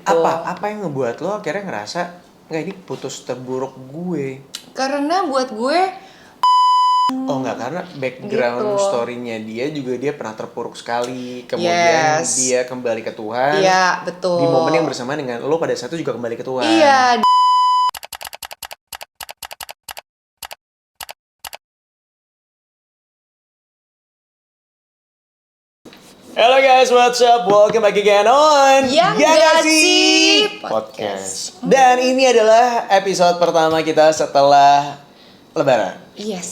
Apa yang ngebuat lo akhirnya ngerasa nggak, ini putus terburuk gue? Karena buat gue Oh nggak, karena background gitu. story-nya dia pernah terpuruk sekali, kemudian Yes. dia kembali ke Tuhan. Iya, betul. Di momen yang bersamaan dengan lo pada saat itu juga kembali ke Tuhan. Iya. Hello guys, what's up? Welcome back again on Yang Ya Nggak Nggak Sih Sih Podcast. Dan ini adalah episode pertama kita setelah Lebaran. Yes.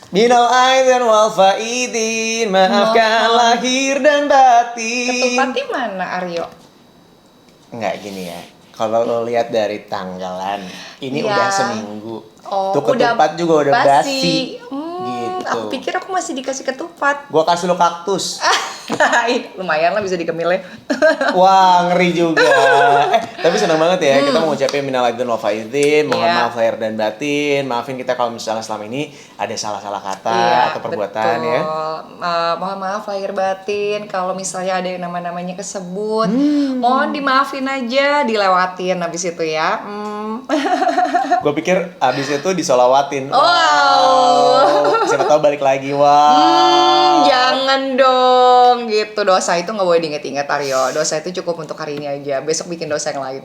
Minal aidin wal faidin, maafkan lahir dan batin. Ketupatnya mana, Aryo? Enggak, gini ya. Kalau lo lihat dari tanggalan, ini Ya. udah seminggu. Oh, Tuh ketupat juga udah basi. Gitu. Aku pikir aku masih dikasih ketupat. Gua kasih lo kaktus. Lumayan lah bisa dikemilnya. Wah, ngeri juga. Tapi senang banget ya. Kita mau ngucapin minal aidin wal faidin, mohon Iya. maaf lahir dan batin. Maafin kita kalau misalnya selama ini ada salah-salah kata Iya, atau perbuatan betul. ya. Mohon maaf lahir batin kalau misalnya ada yang nama-namanya kesebut. Mohon dimaafin aja, dilewatin habis itu ya. Gue pikir abis itu disolawatin. Wow. Siapa tahu balik lagi. Wow. Jangan dong gitu. Dosa itu nggak boleh diinget-inget, Aryo. Dosa itu cukup untuk hari ini aja. Besok bikin dosa yang lain.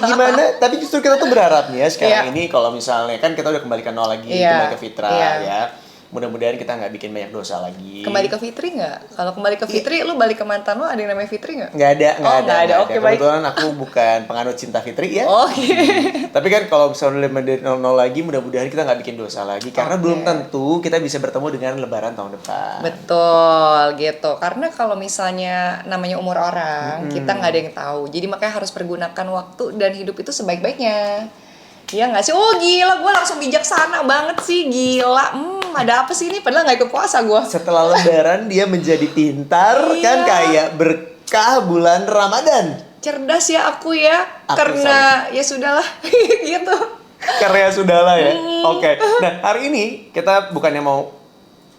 Gimana? Tapi justru kita tuh berharapnya sekarang Iya. ini kalau misalnya kan kita udah kembali ke nol lagi, Iya. kembali ke fitrah Iya. ya. Mudah-mudahan kita nggak bikin banyak dosa lagi. Kembali ke Fitri nggak? Kalau kembali ke Fitri, lu balik ke mantan lu ada yang namanya Fitri nggak? Nggak ada. Nggak ada. Oke, baik. Kebetulan aku bukan penganut cinta Fitri ya. Oke. Tapi kan kalau misalnya dari nol lagi, mudah-mudahan kita nggak bikin dosa lagi. Karena Oke. belum tentu kita bisa bertemu dengan Lebaran tahun depan. Betul gitu. Karena kalau misalnya namanya umur orang, kita nggak ada yang tahu. Jadi makanya harus pergunakan waktu dan hidup itu sebaik-baiknya. Iya nggak sih? Oh gila, gue langsung bijaksana banget sih, gila. Ada apa sih ini? Padahal nggak ikut puasa gue. Setelah Lebaran dia menjadi pintar, Iya. kan kayak berkah bulan Ramadan. Cerdas ya aku ya, Aku karena ya sudahlah gitu. Karya sudahlah ya. Oke. Nah, hari ini kita bukannya mau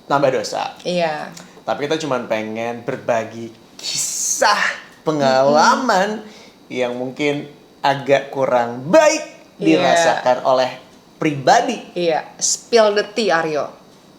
nambah dosa, Iya. tapi kita cuma pengen berbagi kisah pengalaman yang mungkin agak kurang baik Iya. dirasakan oleh pribadi. Iya, spill the tea, Aryo.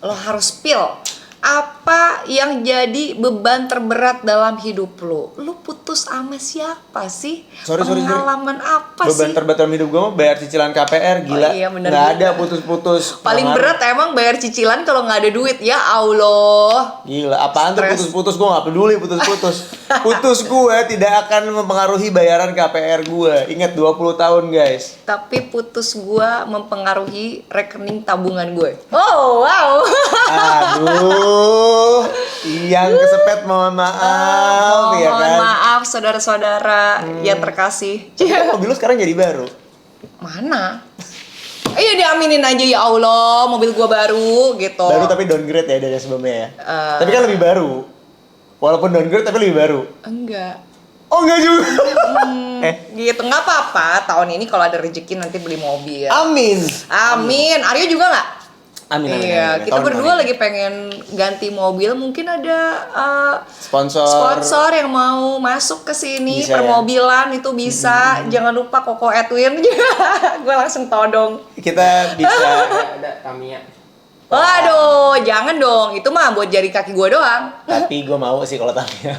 Lo harus spill. Apa yang jadi beban terberat dalam hidup lo? Lo putus sama siapa sih? Sorry. Pengalaman apa Beban sih? terberat dalam hidup gue mah bayar cicilan KPR, gila. Oh iya, bener Nggak juga. ada putus-putus. Paling Jangan. berat emang bayar cicilan kalau nggak ada duit. Ya Allah. Gila, apaan tuh Stres. putus-putus? Gue gak peduli putus-putus. Putus gue tidak akan mempengaruhi bayaran KPR gue. Ingat 20 tahun guys. Tapi putus gua mempengaruhi rekening tabungan gue. Oh, wow. Aduh, yang kesepet mohon maaf ya Mohon kan. maaf saudara-saudara yang terkasih. Mobil lu sekarang jadi baru. Mana? Iya diaminin aja ya Allah, mobil gua baru gitu. Baru tapi downgrade ya dari sebelumnya ya. Tapi kan lebih baru. Walaupun downgrade tapi lebih baru. Enggak. Oh enggak juga. Gitu nggak apa-apa. Tahun ini kalau ada rezeki nanti beli mobil. Amin. Amin. Aryo juga nggak? Amin. Iya, amin. kita Tahun berdua ini. lagi pengen ganti mobil. Mungkin ada sponsor. yang mau masuk ke sini Bisa, permobilan itu bisa. Jangan lupa Koko Edwin. Gue langsung todong. Kita bisa Ada Tamiya. Waduh, jangan dong. Itu mah buat jari kaki gue doang. tapi gue mau sih kalau Tamiya.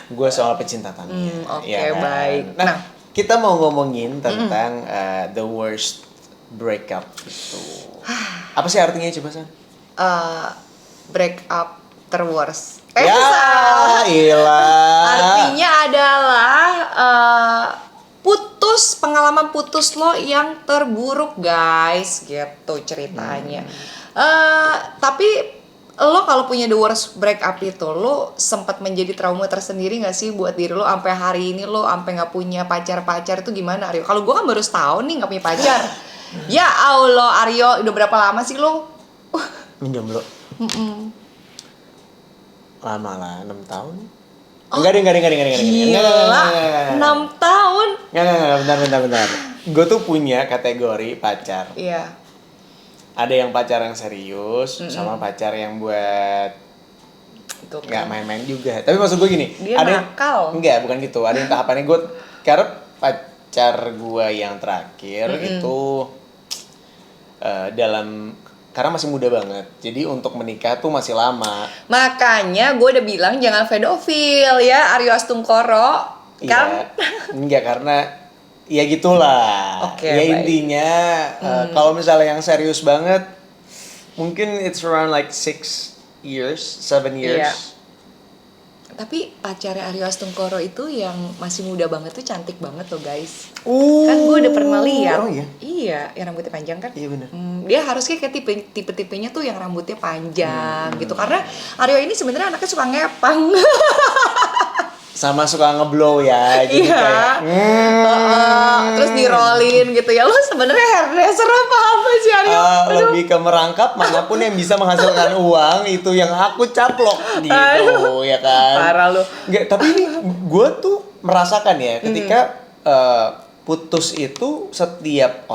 Gue soal pecinta Tamiya. Oke, Ya kan? baik. Nah, Nah. kita mau ngomongin tentang the worst breakup itu. Apa sih artinya coba San? Break up terworst. Ya, Salah. ilah. Artinya adalah pengalaman putus lo yang terburuk guys, gitu ceritanya. Tapi lo kalau punya the worst breakup itu, lo sempat menjadi trauma tersendiri nggak sih buat diri lo sampai hari ini lo sampai nggak punya pacar itu gimana, Aryo? Kalau gue kan baru setahun nih nggak punya pacar. Ya Allah, Aryo udah berapa lama sih lo? Minjem lo. Lama lah, 6 tahun. Enggak deh. Gila, 6 tahun. Enggak, bentar. Gue tuh punya kategori pacar. Iya. Ada yang pacar yang serius, sama pacar yang buat gitu nggak kan. main-main juga. Tapi maksud gue gini, Dia nakal. enggak, bukan gitu. Ada yang tahapannya gue, karena pacar gue yang terakhir itu dalam karena masih muda banget. Jadi untuk menikah tuh masih lama. Makanya gue udah bilang jangan pedofil ya Aryo Astungkoro kan. Iya. Enggak, karena ya gitulah. Oke, Ya baik. intinya kalau misalnya yang serius banget mungkin it's around like 6 years, 7 years. Iya. Tapi pacarnya Aryo Astungkoro itu yang masih muda banget tuh cantik banget loh guys. Kan gue udah pernah lihat. Oh iya. Iya, yang rambutnya panjang kan. Iya benar. Dia harusnya kayak tipe-tipenya tuh yang rambutnya panjang gitu. Karena Aryo ini sebenarnya anaknya suka ngepang. Sama suka ngeblow ya. Jadi Iya. kayak Terus di-rollin gitu ya. Lo sebenarnya hairdresser apa sih Aryo? lebih ke merangkap manapun yang bisa menghasilkan uang itu yang aku caplok gitu ya kan. Parah lu. Nggak, tapi ini gue tuh merasakan ya ketika putus itu setiap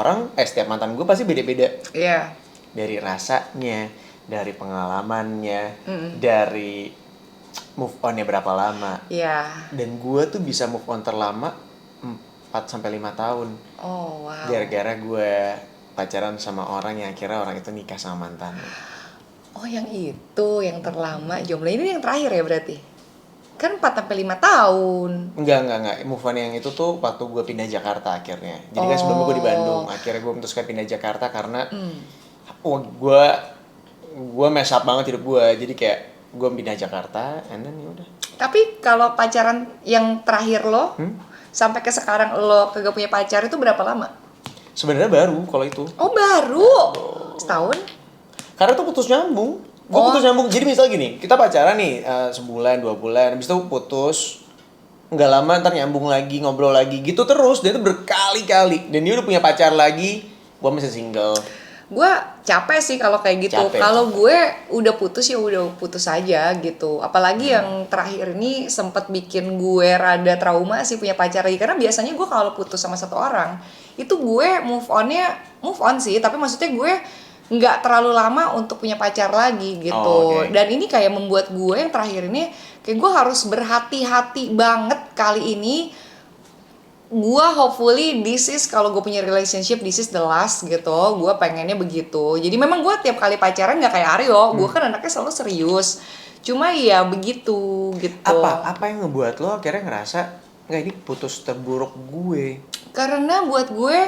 mantan gue pasti beda-beda. Iya. Dari rasanya, dari pengalamannya, dari move on-nya berapa lama. Iya. Dan gue tuh bisa move on terlama 4-5 tahun. Oh, wow. Gara-gara gue pacaran sama orang yang akhirnya orang itu nikah sama mantan. Oh, yang itu yang terlama jomblo ini yang terakhir ya berarti? Kan 4-5 tahun. Enggak. Move on yang itu tuh waktu gue pindah Jakarta akhirnya. Jadi kan sebelumnya gue di Bandung. Akhirnya gue memutuskan pindah Jakarta karena gue mess up banget hidup gue. Jadi kayak gue pindah Jakarta and then yaudah. Tapi kalau pacaran yang terakhir lo sampai ke sekarang lo kagak punya pacar itu berapa lama? Sebenarnya baru kalau itu. Oh, baru. Setahun? Karena tuh putus nyambung. Gue putus nyambung. Jadi misal gini, kita pacaran nih sebulan, 2 bulan, habis itu putus. Nggak lama ntar nyambung lagi, ngobrol lagi, gitu terus. Dia tuh berkali-kali. Dan dia udah punya pacar lagi, gue masih single. Gue capek sih kalau kayak gitu. Capek. Kalau gue udah putus ya udah putus aja gitu. Apalagi yang terakhir ini sempat bikin gue rada trauma sih punya pacar lagi. Karena biasanya gue kalau putus sama satu orang itu gue move on sih. Tapi maksudnya gue nggak terlalu lama untuk punya pacar lagi gitu. Oh, okay. Dan ini kayak membuat gue yang terakhir ini kayak gue harus berhati-hati banget kali ini. Gua hopefully kalau gue punya relationship this is the last gitu. Gua pengennya begitu. Jadi memang gue tiap kali pacaran nggak kayak Aryo. Gue kan anaknya selalu serius. Cuma ya begitu gitu. Apa yang ngebuat lo akhirnya ngerasa nggak, ini putus terburuk gue? Karena buat gue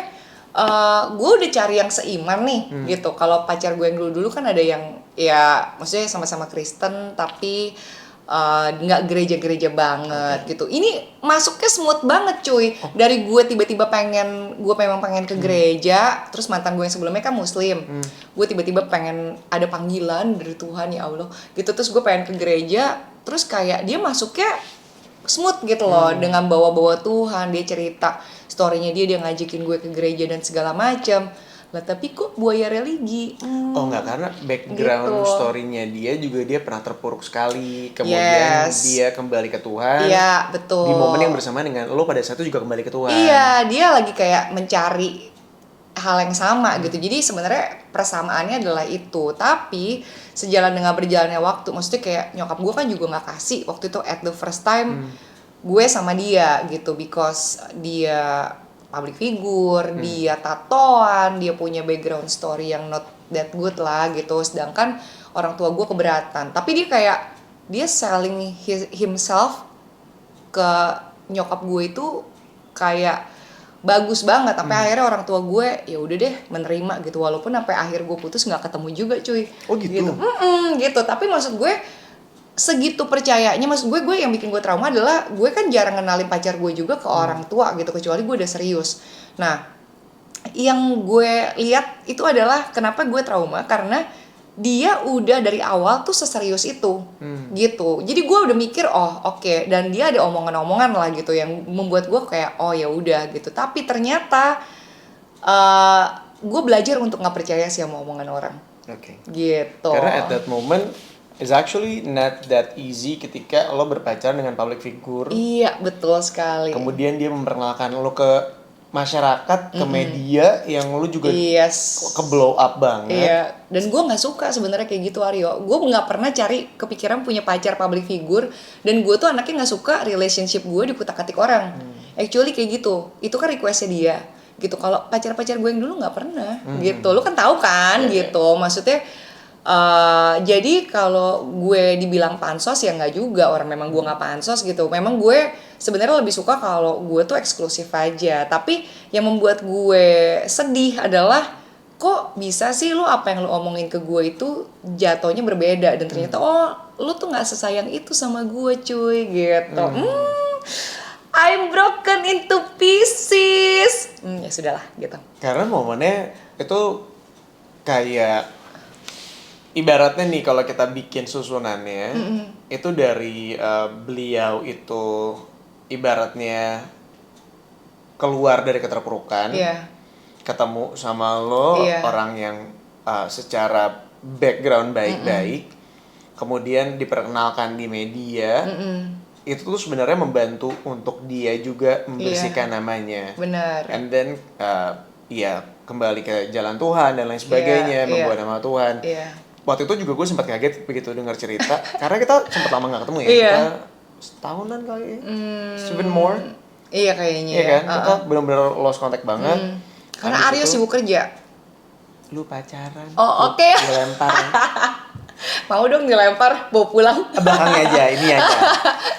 udah cari yang seiman nih gitu. Kalau pacar gue yang dulu kan ada yang ya maksudnya sama-sama Kristen tapi nggak gereja-gereja banget gitu. Ini masuknya smooth banget cuy. Dari gue tiba-tiba memang pengen ke gereja. Terus mantan gue yang sebelumnya kan muslim. Gue tiba-tiba pengen ada panggilan dari Tuhan, ya Allah gitu. Terus gue pengen ke gereja. Terus kayak dia masuknya smooth gitu loh. Dengan bawa-bawa Tuhan. Dia cerita story-nya dia ngajakin gue ke gereja dan segala macam. Lah tapi kok buaya religi? Oh enggak, karena background gitu. story-nya dia juga dia pernah terpuruk sekali. Kemudian dia kembali ke Tuhan. Iya, betul. Di momen yang bersamaan dengan lo pada saat itu juga kembali ke Tuhan. Iya, dia lagi kayak mencari hal yang sama gitu. Jadi sebenarnya persamaannya adalah itu. Tapi sejalan dengan berjalannya waktu, maksudnya kayak nyokap gue kan juga nggak kasih waktu itu at the first time gue sama dia gitu, because dia public figure, dia tatoan, dia punya background story yang not that good lah gitu. Sedangkan orang tua gue keberatan. Tapi dia selling himself ke nyokap gue itu kayak bagus banget. Sampai akhirnya orang tua gue ya udah deh menerima gitu. Walaupun sampai akhir gue putus nggak ketemu juga cuy. Oh gitu? Gitu. Tapi maksud gue segitu percayanya, maksud gue yang bikin gue trauma adalah gue kan jarang kenalin pacar gue juga ke orang tua gitu, kecuali gue udah serius. Nah, yang gue lihat itu adalah kenapa gue trauma, karena dia udah dari awal tuh seserius itu gitu. Jadi gue udah mikir oke. Dan dia ada omongan-omongan lah gitu yang membuat gue kayak ya udah gitu. Tapi ternyata gue belajar untuk nggak percaya sih sama omongan orang. Oke. Gitu. Karena at that moment it's actually not that easy ketika lo berpacaran dengan public figure. Iya, betul sekali. Kemudian dia memperkenalkan lo ke masyarakat ke media yang lu juga ke blow up banget. Iya, dan gue nggak suka sebenarnya kayak gitu, Aryo. Gue nggak pernah kepikiran punya pacar public figure, dan gue tuh anaknya nggak suka relationship gue dikutak-katik orang. Actually kayak gitu, itu kan requestnya dia gitu. Kalau pacar-pacar gue yang dulu nggak pernah gitu, lu kan tahu kan gitu. Maksudnya jadi kalau gue dibilang pansos ya nggak juga, orang memang gue nggak pansos gitu. Memang gue sebenarnya lebih suka kalau gue tuh eksklusif aja. Tapi yang membuat gue sedih adalah kok bisa sih lu apa yang lu omongin ke gue itu jatuhnya berbeda, dan ternyata oh lu tuh nggak sesayang itu sama gue cuy gitu. I'm broken into pieces. Ya sudahlah gitu. Karena momennya itu kayak ibaratnya nih kalau kita bikin susunannya itu dari beliau itu ibaratnya keluar dari keterpurukan, ketemu sama lo orang yang secara background baik-baik, kemudian diperkenalkan di media. Itu tuh sebenarnya membantu untuk dia juga membersihkan namanya. Benar. And then kembali ke jalan Tuhan dan lain sebagainya, membawa nama Tuhan. Waktu itu juga gue sempat kaget begitu dengar cerita karena kita sempat lama nggak ketemu ya. Kita setahunan kali ya. Even more. Iya kayaknya. Iya kan? Kita benar-benar lost contact banget. Karena Aryo sibuk kerja. Lu pacaran. Oh, oke. Dilempar. Mau dong dilempar, bawa pulang. Belakangnya aja, ini aja.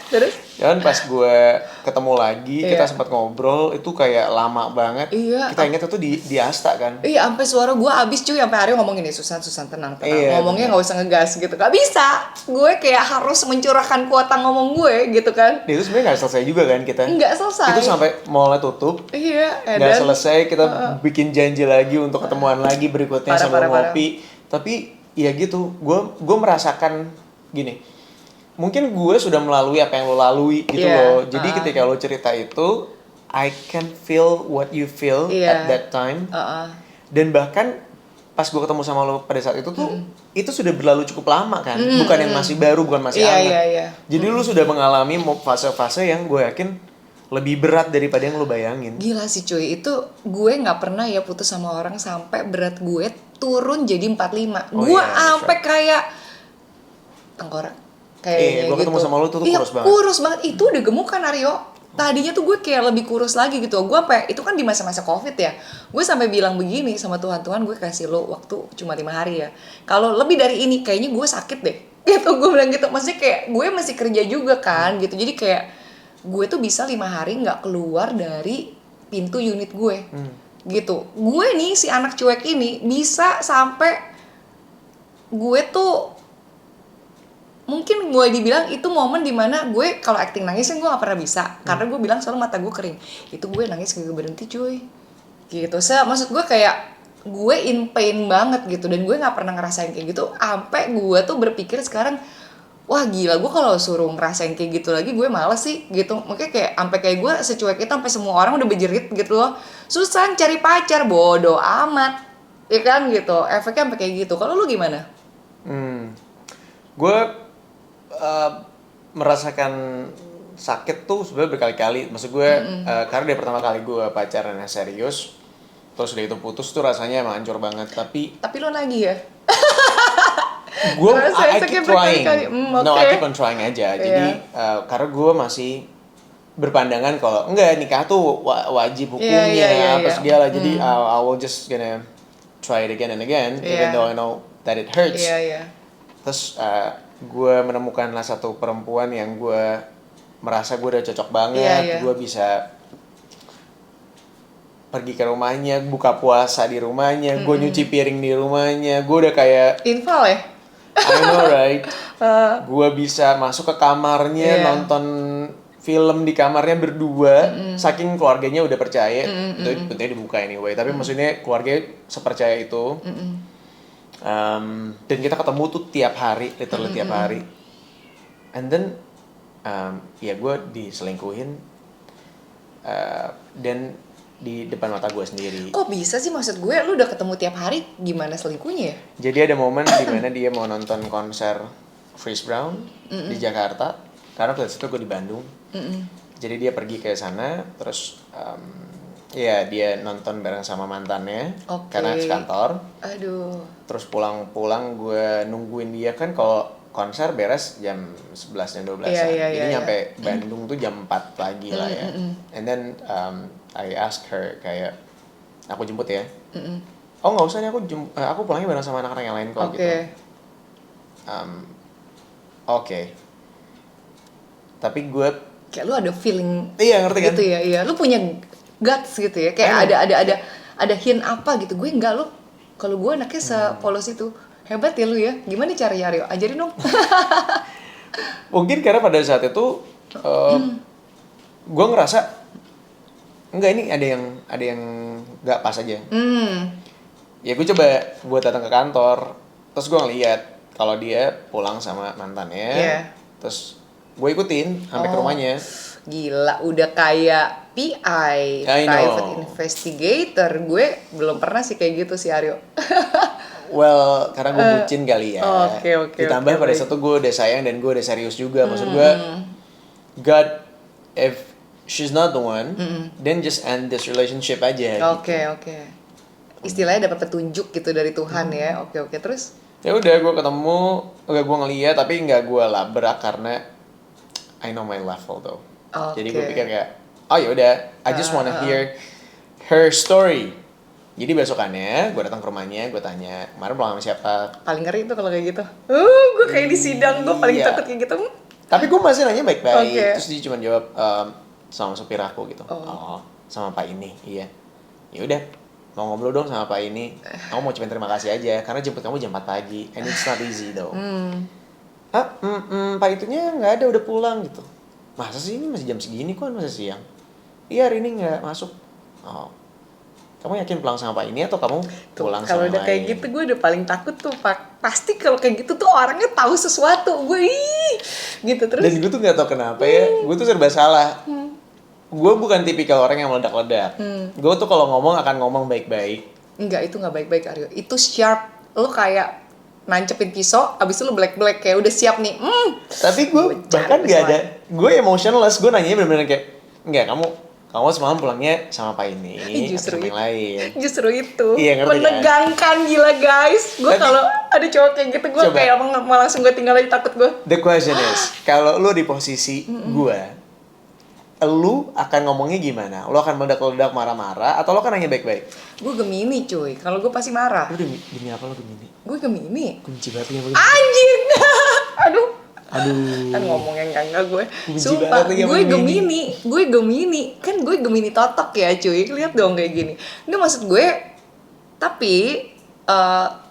Terus? Dan pas gue ketemu lagi, kita sempat ngobrol, itu kayak lama banget. Kita ingat itu di Asta kan. Iya, sampai suara gue abis cuy, sampai Aryo ngomongin nih, Susan tenang. Ngomongnya nggak usah ngegas gitu. Gak bisa. Gue kayak harus mencurahkan kuota ngomong gue gitu kan. Itu sebenarnya nggak selesai juga kan kita. Nggak selesai. Itu sampai mallnya tutup. Nggak selesai, kita bikin janji lagi untuk ketemuan lagi berikutnya sambil ngopi. Tapi ya gitu, gue merasakan gini. Mungkin gue sudah melalui apa yang lo lalui gitu loh. Jadi ketika lo cerita itu, I can feel what you feel at that time. Dan bahkan pas gue ketemu sama lo pada saat itu tuh, itu sudah berlalu cukup lama kan. Bukan yang masih baru, bukan masih hangat. Jadi lo sudah mengalami fase-fase yang gue yakin lebih berat daripada yang lo bayangin. Gila sih cuy, itu gue gak pernah ya putus sama orang sampai berat gue turun jadi 45. Gue sampai kayak tengkorak. Gue ketemu sama lu tuh kurus banget. Kurus banget, itu udah gemuk kan Aryo. Tadinya tuh gue kayak lebih kurus lagi gitu. Gue sampai, itu kan di masa-masa Covid ya. Gue sampai bilang begini sama Tuhan gue kasih lo waktu cuma 5 hari ya. Kalau lebih dari ini kayaknya gue sakit deh. Gitu gue bilang gitu. Maksudnya kayak gue masih kerja juga kan gitu. Jadi kayak gue tuh bisa 5 hari nggak keluar dari pintu unit gue. Gitu. Gue nih si anak cuek ini bisa sampai gue tuh mungkin gue dibilang itu momen dimana gue kalau acting nangis kan gue gak pernah bisa karena gue bilang selalu mata gue kering. Itu gue nangis gak berhenti cuy gitu. Maksud gue kayak gue in pain banget gitu, dan gue gak pernah ngerasain kayak gitu sampai gue tuh berpikir sekarang, wah gila, gue kalau suruh ngerasain kayak gitu lagi gue males sih gitu. Makanya kayak sampai kayak gue secuek itu, sampai semua orang udah berjerit gitu loh, Susan cari pacar, bodoh amat ya kan gitu. Efeknya sampai kayak gitu. Kalau lu gimana? Gue merasakan sakit tuh sebenarnya berkali-kali. Maksud gue karena dari pertama kali gue pacaran yang serius, terus udah itu putus tuh rasanya emang hancur banget. Tapi lo nagih ya? Gue I keep trying. No, I Okay. keep on trying aja. Jadi karena gue masih berpandangan kalau enggak, nikah tuh wajib hukumnya apa segala. Jadi I will just gonna try it again and again, even though I know that it hurts. Terus gue menemukanlah satu perempuan yang gue merasa gue udah cocok banget. Gue bisa pergi ke rumahnya, buka puasa di rumahnya, gue nyuci piring di rumahnya. Gue udah kayak infal ya? I know right. Gue bisa masuk ke kamarnya, nonton film di kamarnya berdua. Saking keluarganya udah percaya. Itu bentuknya dibuka anyway, tapi maksudnya keluarga sepercaya itu. Dan kita ketemu tuh tiap hari, literally tiap hari. And then ya gue diselingkuhin dan di depan mata gue sendiri. Kok bisa sih, maksud gue lu udah ketemu tiap hari, gimana selingkuhnya ya? Jadi ada momen dimana dia mau nonton konser Chris Brown di Jakarta, karena pada situ gue di Bandung. Jadi dia pergi ke sana, terus Iya, dia nonton bareng sama mantannya Oke. karena sekantor. Aduh. Terus pulang-pulang gue nungguin dia kan kalau konser beres jam 11 dan 12-an. Iya, Jadi iya, nyampe Bandung tuh jam 4 pagi lah ya. And then I ask her kayak aku jemput ya. Oh nggak usah nih aku pulangnya bareng sama anak-anak yang lain kok Oke. gitu. Oke. Tapi gue Kayak lu ada feeling iya ngerti kan? gitu ya, iya. Lu punya guts gitu ya. Kayak ada hint apa gitu. Gue enggak, lu kalau gue anaknya sepolos itu. Hebat ya lu ya. Gimana caranya Aryo? Ajarin dong. Mungkin karena pada saat itu gue ngerasa enggak ini ada yang nggak pas aja. Ya gue datang ke kantor, terus gue ngeliat kalau dia pulang sama mantannya, Iya. terus gue ikutin sampai ke rumahnya. Gila, udah kayak PI, I private know. investigator. Gue belum pernah sih kayak gitu sih Aryo. Well, karena gue bucin kali ya. Oke, Ditambah pada baik. saat itu gue udah sayang dan gue udah serius juga. Maksud gue, God, if she's not the one, then just end this relationship aja. Oke. Istilahnya dapat petunjuk gitu dari Tuhan ya. Oke, terus? Ya udah gue ketemu, gue ngeliat tapi nggak gue labrak karena I know my level though. Jadi gue Oke. pikir kayak, oh ya udah, I just wanna hear her story. Jadi besokannya gue datang ke rumahnya, gue tanya kemarin pulang sama siapa. Paling ngeri tuh kalau kayak gitu. Gue kayak di sidang, gue paling Iya. takut kayak gitu. Tapi gue masih nanya baik-baik. Oke. Terus dia cuma jawab sama supir aku gitu. Oh, sama Pak ini, iya. Ya udah, mau ngobrol dong sama Pak ini. Aku mau cuma terima kasih aja karena jemput kamu jam 4 pagi. And it's not easy though. Pak itunya nggak ada, udah pulang gitu. Masa sih ini masih jam segini kok masih siang? Iya hari ini nggak masuk. Oh, kamu yakin pulang sama Pak ini atau kamu pulang sama Kalau yang udah kayak lain? gitu gue udah paling takut tuh Pak. Pasti kalau kayak gitu tuh orangnya tahu sesuatu. Gue gitu terus. Dan gue tuh nggak tahu kenapa ya, gue tuh serba salah. Gue bukan tipikal orang yang meledak-ledak. Gue tuh kalau ngomong akan ngomong baik-baik. Enggak, itu nggak baik-baik Aryo. Itu sharp. Lo kayak nancepin pisau, abis itu lo black kayak udah siap nih. Tapi gue Gue bahkan cari gak ada, gue emotionless. Gue nanyanya bener-bener kayak, enggak kamu semalam pulangnya sama Pak ini Justru atau sama yang lain. Justru itu Iya, ngerti kan? menegangkan gila guys. Gue Tapi- kalau ada cowok kayak gitu gue Coba. kayak mau langsung gue tinggal aja, takut gue. The question is, kalau lu di posisi gue, lu akan ngomongnya gimana? Lu akan meledak-ledak marah-marah atau lu akan nanya baik-baik? Gue Gemini cuy, kalau gue pasti marah. Lu demi apa lu Gemini? Gue Gemini. Kunci banget lu yang Anjing. Aduh. Aduh. Kan ngomong yang enggak gue. Benci Sumpah, banget lagi sama gue Gemini. Gemini. Kan gue Gemini totok ya cuy. Lihat dong kayak gini. Nggak maksud gue, tapi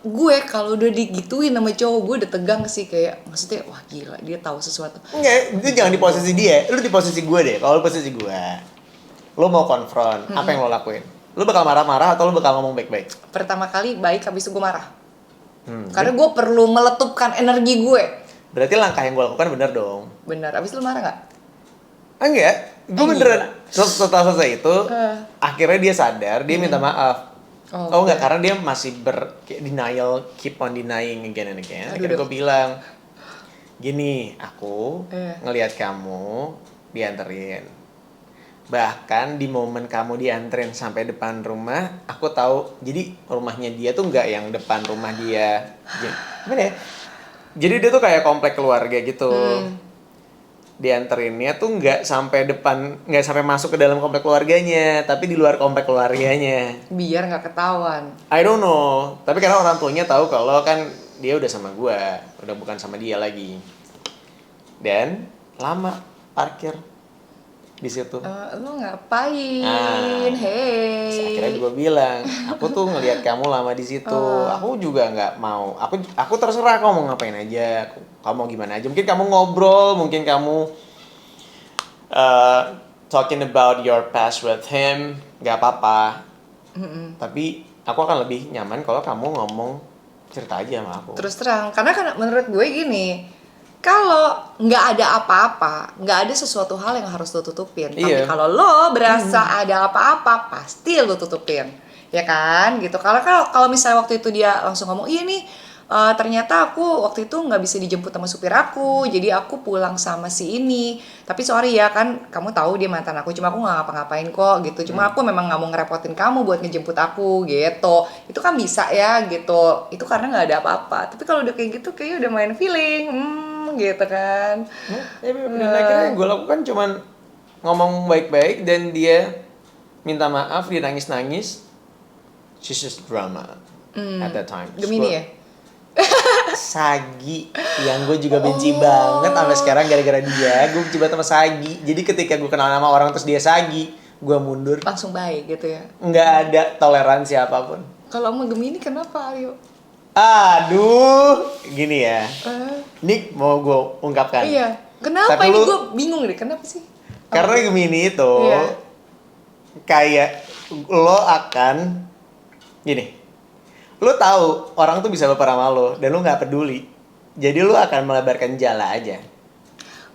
gue kalau udah digituin sama cowok gue udah tegang sih, kayak maksudnya wah gila dia tahu sesuatu. Enggak, itu jangan di posisi dia. Lu di posisi gue deh. Kalau lu posisi gue, lu mau konfront, apa yang lo lakuin? Lu bakal marah-marah atau lu bakal ngomong baik-baik? Pertama kali baik, habis itu gue marah. Karena gue perlu meletupkan energi gue. Berarti langkah yang gue lakukan bener dong. Benar, habis itu lu marah nggak? Enggak, gue beneran setelah selesai itu, akhirnya dia sadar, dia minta maaf. Oh enggak, karena dia masih kayak denial, keep on denying again and again. Akhirnya gue bilang, gini, aku ngelihat kamu dianterin. Bahkan di momen kamu dianterin sampai depan rumah, aku tahu, jadi rumahnya dia tuh enggak yang depan rumah dia. Gimana ya? Jadi dia tuh kayak komplek keluarga gitu. Dianterinnya tuh nggak sampai masuk ke dalam komplek keluarganya, tapi di luar komplek keluarganya. Biar nggak ketahuan. I don't know, tapi karena orang tuanya tahu kalau kan dia udah sama gua, udah bukan sama dia lagi. Dan lama parkir di situ. Lu ngapain? Terus Hey. akhirnya gue bilang, aku tuh ngelihat kamu lama di situ. Aku juga nggak mau. Aku terserah kamu mau ngapain aja. Kamu mau gimana aja. Mungkin kamu ngobrol, mungkin kamu talking about your past with him, nggak apa-apa. Tapi aku akan lebih nyaman kalau kamu ngomong cerita aja sama aku. Terus terang, karena kan menurut gue gini, kalau nggak ada apa-apa, nggak ada sesuatu hal yang harus lo tutupin. Tapi Iya. kalau lo berasa ada apa-apa, pasti lo tutupin, ya kan? Gitu. Kalau misalnya waktu itu dia langsung ngomong, iya nih, Ternyata aku waktu itu nggak bisa dijemput sama supir aku, jadi aku pulang sama si ini. Tapi sorry ya, kan kamu tahu dia mantan aku, cuma aku nggak ngapa-ngapain kok gitu. Cuma aku memang nggak mau ngerepotin kamu buat ngejemput aku gitu. Itu kan bisa ya gitu. Itu karena nggak ada apa-apa. Tapi kalau udah kayak gitu kayaknya udah main feeling, gitu kan. Dan akhirnya yang gue lakukan cuman ngomong baik-baik dan dia minta maaf, dia nangis-nangis. She's just drama at that time. Gemini ya? Sagi yang gue juga benci banget sampai sekarang gara-gara dia. Gue benci banget sama Sagi. Jadi ketika gue kenal sama orang terus dia Sagi, gue mundur. Langsung baik gitu ya. Nggak ada toleransi apapun. Kalau sama Gemini kenapa, Aryo? Aduh, gini ya. Ini mau gue ungkapkan. Iya. Kenapa Tapi ini lu- gue bingung deh, kenapa sih? Karena Gemini itu Iya. kayak lo akan gini. Lo tahu orang tuh bisa baper sama lo dan lo nggak peduli. Jadi lo akan melebarkan jala aja.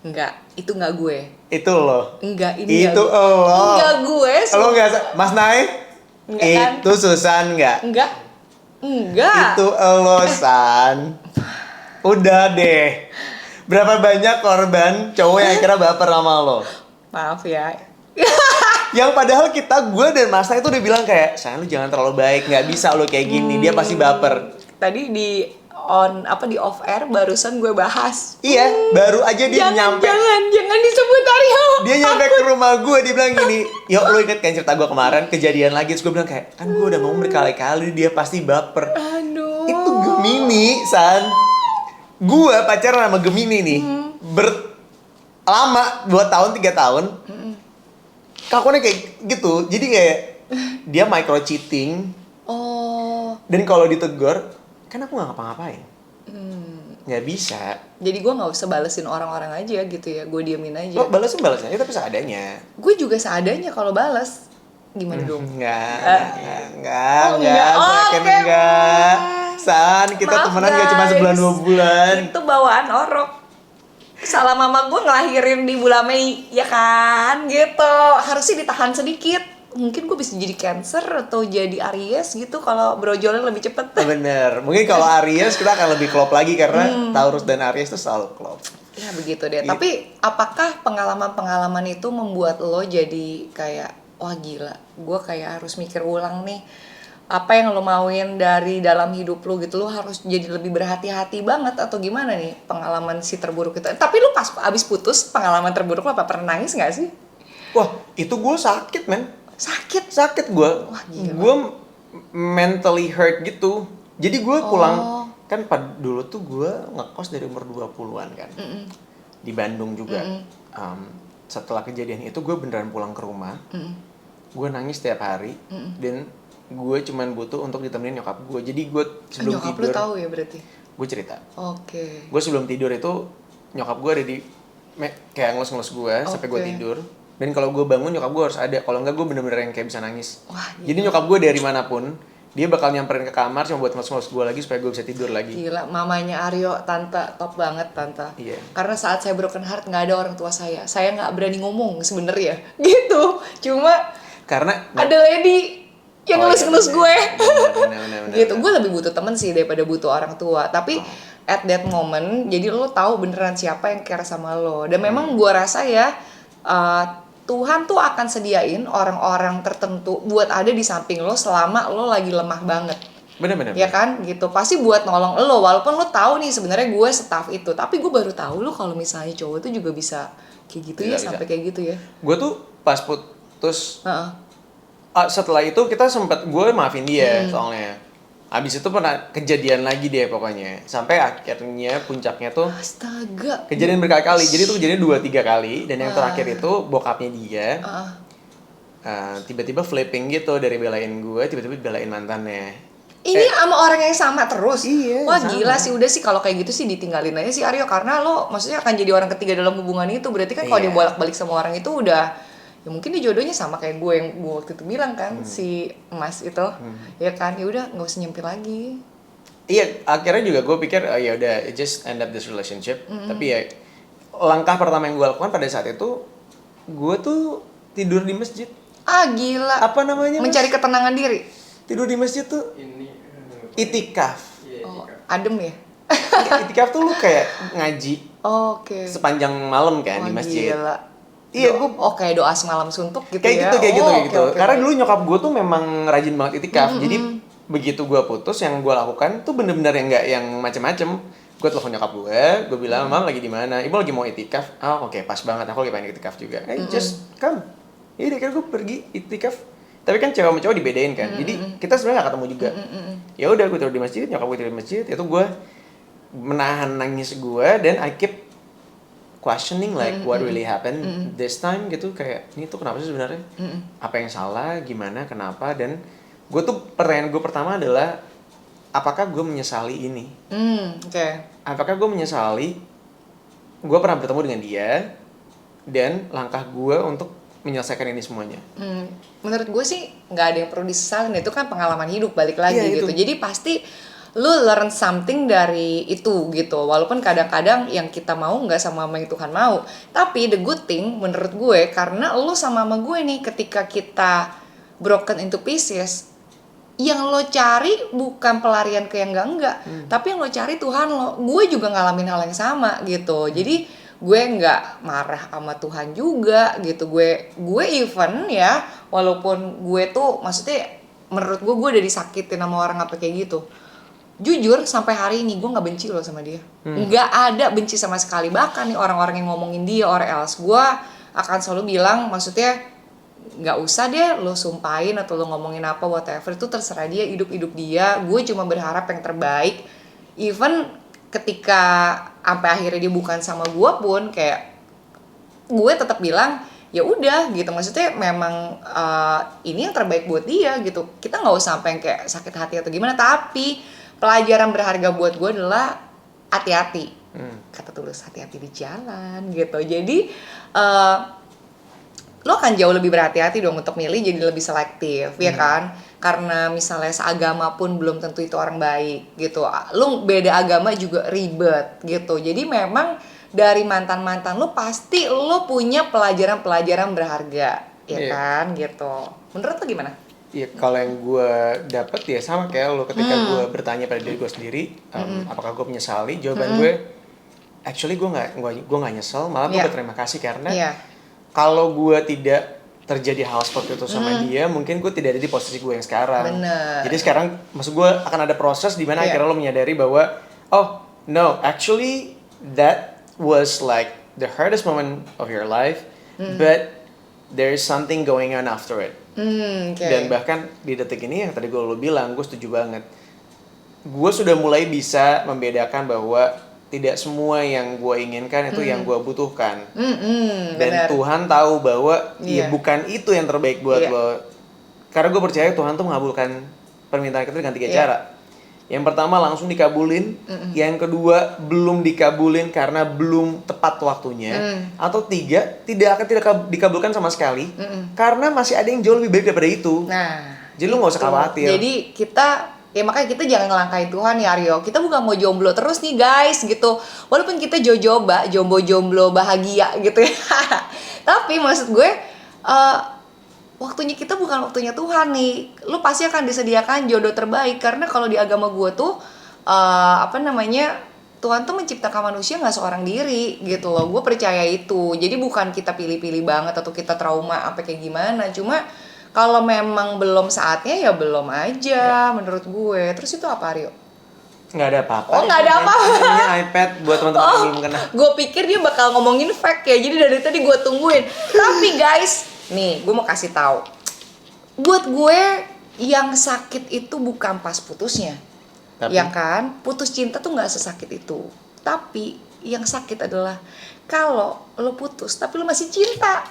Enggak, itu enggak gue. Itu lo. Enggak, ini Itu enggak gue. lo. Enggak gue. Lo nggak Mas Nay? Enggak kan? Itu Susan nggak? Enggak. Enggak. Itu lo San. Udah deh. Berapa banyak korban cowok yang akhirnya baper sama lo? Maaf ya. Yang padahal gue dan Mas Nay itu udah bilang kayak, sayang lu jangan terlalu baik, nggak bisa lo kayak gini, dia pasti baper. Tadi di off air barusan gue bahas. Iya, baru aja dia nyampe. Jangan disebut Aryo. Dia nyampe ke rumah gue, dia bilang gini, yuk lo inget kan cerita gue kemarin, kejadian lagi. Terus gue bilang kayak, kan gue udah ngomong berkali-kali dia pasti baper. Aduh. Itu Gemini, San. Gue pacaran sama Gemini nih, lama 2 tahun 3 tahun. Kelakuannya kayak gitu, jadi kayak dia micro cheating. Oh. Dan kalau ditegur, kan aku nggak ngapa-ngapain. Nggak bisa. Jadi gue nggak usah balesin orang-orang aja gitu ya, gue diemin aja. Lo balas aja tapi seadanya. Gue juga seadanya kalau balas. Gimana dong? Enggak. Oh, enggak. Oke. Enggak. San, kita Maaf, temenan gak cuma guys. sebulan 2 bulan. Itu bawaan orok. Salah mama gue ngelahirin di bulan Mei, ya kan? Gitu. Harusnya ditahan sedikit. Mungkin gue bisa jadi Cancer atau jadi Aries gitu kalau brojolnya lebih cepet. Bener. Mungkin kalau Aries kita akan lebih klop lagi karena Taurus dan Aries itu selalu klop. Ya begitu deh. Tapi apakah pengalaman-pengalaman itu membuat lo jadi kayak, wah gila, gue kayak harus mikir ulang nih. Apa yang lo mauin dari dalam hidup lo gitu, lo harus jadi lebih berhati-hati banget atau gimana nih pengalaman si terburuk itu. Tapi lo pas abis putus, pengalaman terburuk lo apa pernah nangis gak sih? Wah, itu gue sakit, men. Sakit Gue. Wah, gila. Gue mentally hurt gitu. Jadi gue pulang, kan dulu tuh gue ngekos dari umur 20-an kan. Di Bandung juga. Setelah kejadian itu gue beneran pulang ke rumah. Gue nangis setiap hari. Dan gue cuman butuh untuk ditemenin nyokap gue. Jadi gue sebelum nyokap tidur, lo tahu ya berarti? gue cerita. Oke. Gue sebelum tidur itu nyokap gue ada di kayak ngelus-ngelus gue sampai gue Oke. tidur. Dan kalau gue bangun nyokap gue harus ada. Kalau enggak gue bener-bener yang kayak bisa nangis. Wah, gila. Jadi nyokap gue dari manapun dia bakal nyamperin ke kamar cuma buat ngelus-ngelus gue lagi supaya gue bisa tidur lagi. Gila, mamanya Aryo, tante, top banget tante. Iya. Karena saat saya broken heart nggak ada orang tua saya nggak berani ngomong sebenarnya, gitu. Cuma Karena ada lady yang ngelus-ngelus gue. Bener. Gitu, gue lebih butuh temen sih daripada butuh orang tua. Tapi at that moment, jadi lo tahu beneran siapa yang care sama lo. Dan memang gue rasa ya, Tuhan tuh akan sediain orang-orang tertentu buat ada di samping lo selama lo lagi lemah banget. Bener. Ya kan, gitu. Pasti buat nolong lo, walaupun lo tahu nih sebenarnya gue staff itu. Tapi gue baru tahu lo kalau misalnya cowok itu juga bisa kayak gitu ya, Bisa. sampai kayak gitu ya. Gue tuh pas putus Heeh. setelah itu kita sempet gue maafin dia soalnya. Abis itu pernah kejadian lagi deh pokoknya. Sampai akhirnya puncaknya tuh Astaga. kejadian berkali-kali. Jadi tuh kejadian 2-3 kali. Dan yang terakhir itu bokapnya dia tiba-tiba flipping gitu. Dari belain gue tiba-tiba belain mantannya. Ini sama orang yang sama terus. Iya, Wah sama. gila sih, udah sih kalau kayak gitu sih ditinggalin aja sih Aryo, karena lo maksudnya akan jadi orang ketiga dalam hubungan itu. Berarti kan kalau Iya. dia bolak-balik sama orang itu udah, ya mungkin dia jodohnya sama kayak gue yang gue waktu itu bilang kan, si Mas itu. Ya kan, ya udah nggak usah nyempil lagi. Iya, akhirnya juga gue pikir ya udah just end up this relationship. Tapi ya langkah pertama yang gue lakukan pada saat itu gue tuh tidur di masjid. Ah gila. Apa namanya? Mas? Mencari ketenangan diri. Tidur di masjid tuh itikaf. Oh, adem ya. Itikaf tuh lu kayak ngaji Oke. sepanjang malam kan Wah, di masjid. gila. Iya, gue Kayak doa semalam suntuk gitu kayak ya. gitu, kayak gitu, kayak Oke, gitu. oke, Karena oke. dulu nyokap gue tuh memang rajin banget itikaf. Jadi begitu gue putus, yang gue lakukan tuh bener-bener yang nggak yang macem-macem. Gue telepon nyokap gue bilang, "Mam lagi di mana? Ibu lagi mau itikaf." "Oh, oke, pas banget. Aku lagi pengen itikaf juga." Just come. Iya, kira gue pergi itikaf. Tapi kan cewek sama cowok dibedain kan. Jadi kita sebenarnya gak ketemu juga. Ya udah, gue tidur di masjid, nyokap gue tidur di masjid. Itu gue menahan nangis gue dan I keep questioning like what really happened this time gitu, kayak ini tuh kenapa sih sebenarnya, apa yang salah, gimana, kenapa. Dan gue tuh pertanyaan gue pertama adalah apakah gue menyesali ini, Oke. apakah gue menyesali gue pernah bertemu dengan dia dan langkah gue untuk menyelesaikan ini semuanya. Menurut gue sih nggak ada yang perlu disesalin, itu kan pengalaman hidup, balik lagi Iya, gitu. itu. Jadi pasti lu learn something dari itu gitu, walaupun kadang-kadang yang kita mau nggak sama yang Tuhan mau. Tapi the good thing menurut gue, karena lu sama gue nih, ketika kita broken into pieces, yang lo cari bukan pelarian ke yang enggak, tapi yang lo cari Tuhan lo. Gue juga ngalamin hal yang sama gitu. Jadi gue nggak marah sama Tuhan juga gitu. Gue even ya, walaupun gue tuh maksudnya menurut gue udah disakitin sama orang apa kayak gitu. Jujur sampai hari ini gue nggak benci loh sama dia. Nggak ada benci sama sekali. Bahkan nih orang-orang yang ngomongin dia or else, gue akan selalu bilang, maksudnya nggak usah deh lo sumpahin atau lo ngomongin apa whatever, itu terserah dia, hidup dia. Gue cuma berharap yang terbaik. Even ketika sampai akhirnya dia bukan sama gue pun, kayak gue tetap bilang ya udah gitu, maksudnya memang ini yang terbaik buat dia gitu. Kita nggak usah sampai yang kayak sakit hati atau gimana. Tapi pelajaran berharga buat gue adalah hati-hati. Kata tulus, hati-hati di jalan gitu. Jadi lo akan jauh lebih berhati-hati dong untuk milih, jadi lebih selektif, ya kan? Karena misalnya seagama pun belum tentu itu orang baik gitu. Lo beda agama juga ribet gitu. Jadi memang dari mantan-mantan lo pasti lo punya pelajaran-pelajaran berharga, ya kan? Gitu. Menurut lo gimana? Iya, kalau yang gue dapet ya sama kayak lo, ketika gue bertanya pada diri gue sendiri, apakah gue menyesali? Jawaban gue, actually gue nggak nyesel, malah gue berterima kasih karena kalau gue tidak terjadi hal seperti itu sama dia, mungkin gue tidak ada di posisi gue yang sekarang. Bener. Jadi sekarang, maksud gue akan ada proses di mana akhirnya lo menyadari bahwa, oh no, actually that was like the hardest moment of your life, but there is something going on after it. Dan bahkan di detik ini yang tadi lo bilang, gue setuju banget. Gue sudah mulai bisa membedakan bahwa tidak semua yang gue inginkan itu yang gue butuhkan. Dan bener. Tuhan tahu bahwa ya bukan itu yang terbaik buat lo. Karena gue percaya Tuhan tuh mengabulkan permintaan kita dengan 3 cara. Yang pertama langsung dikabulin, yang kedua belum dikabulin karena belum tepat waktunya, atau 3 tidak akan dikabulkan sama sekali karena masih ada yang jauh lebih baik daripada itu. Nah, jadi lu nggak usah khawatir. Jadi ya makanya kita jangan ngelangkain Tuhan ya Aryo. Kita bukan mau jomblo terus nih guys gitu. Walaupun kita jomblo bahagia gitu ya. Tapi maksud gue waktunya kita bukan waktunya Tuhan nih. Lu pasti akan disediakan jodoh terbaik. Karena kalau di agama gue tuh Tuhan tuh menciptakan manusia gak seorang diri gitu loh. Gue percaya itu. Jadi bukan kita pilih-pilih banget atau kita trauma apa kayak gimana. Cuma kalau memang belum saatnya ya belum aja menurut gue. Terus itu apa Rio? Nggak ada apa-apa. Oh, nggak ada apa-apa. Ini iPad buat teman-teman yang belum kena. Gue pikir dia bakal ngomongin fact ya. Jadi dari tadi gue tungguin. Tapi guys, nih gue mau kasih tahu. Buat gue yang sakit itu bukan pas putusnya. Ya kan? Putus cinta tuh nggak sesakit itu. Tapi yang sakit adalah kalau lo putus tapi lo masih cinta.